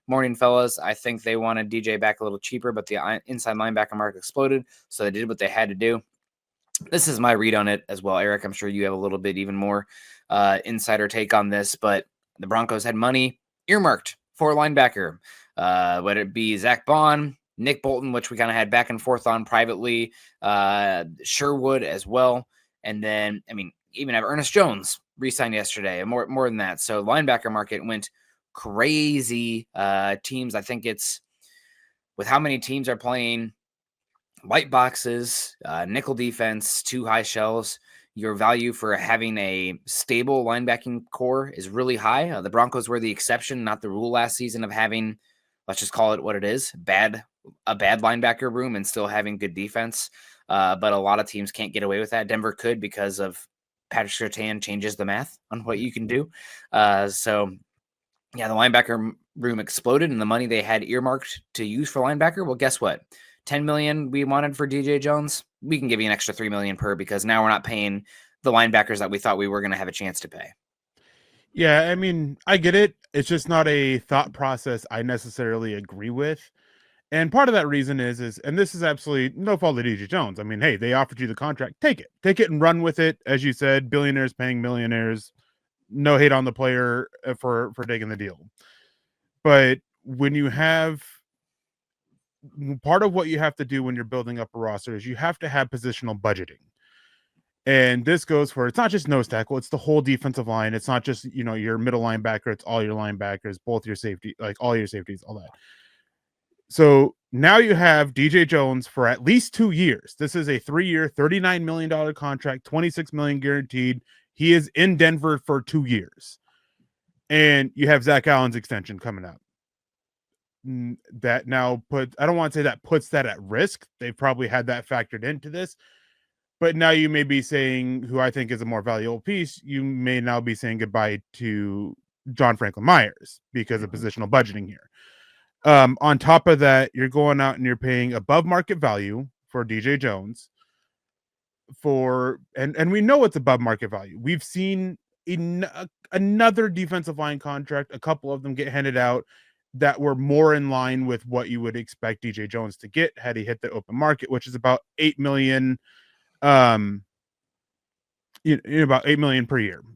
morning, fellas. I think they wanted DJ back a little cheaper, but the inside linebacker market exploded, so they did what they had to do. This is my read on it as well, Eric. I'm sure you have a little bit even more insider take on this, but the Broncos had money earmarked for a linebacker, whether it be Zach Bond, Nick Bolton, which we kind of had back and forth on privately, Sherwood as well. And then, I mean, even have Ernest Jones re-signed yesterday, and more than that. So linebacker market went crazy. Teams, I think it's with how many teams are playing white boxes, nickel defense, 2 high shells. Your value for having a stable linebacking core is really high. The Broncos were the exception, not the rule last season of having, let's just call it what it is, a bad linebacker room and still having good defense. But a lot of teams can't get away with that. Denver could because of Patrick Surtain changes the math on what you can do. So yeah, the linebacker room exploded, and the money they had earmarked to use for linebacker, well, guess what? 10 million we wanted for DJ Jones, we can give you an extra 3 million per, because now we're not paying the linebackers that we thought we were going to have a chance to pay. Yeah, I mean, I get it. It's just not a thought process I necessarily agree with. And part of that reason is, and this is absolutely no fault of DJ Jones. I mean, hey, they offered you the contract. Take it and run with it. As you said, billionaires paying millionaires. No hate on the player for taking the deal. But when you have part of what you have to do when you're building up a roster is you have to have positional budgeting. And this goes for, it's not just nose tackle, it's the whole defensive line. It's not just, your middle linebacker, it's all your linebackers, both your safety, like all your safeties, all that. So now you have DJ Jones for at least 2 years. This is a 3-year, $39 million contract, $26 million guaranteed. He is in Denver for 2 years. And you have Zach Allen's extension coming up. That now I don't want to say that puts that at risk. They've probably had that factored into this. But now you may be saying, who I think is a more valuable piece, you may now be saying goodbye to John Franklin Myers because of positional budgeting here. On top of that, you're going out and you're paying above market value for DJ Jones and we know it's above market value. We've seen another defensive line contract, a couple of them get handed out that were more in line with what you would expect DJ Jones to get had he hit the open market, which is about $8 million. About $8 million per year.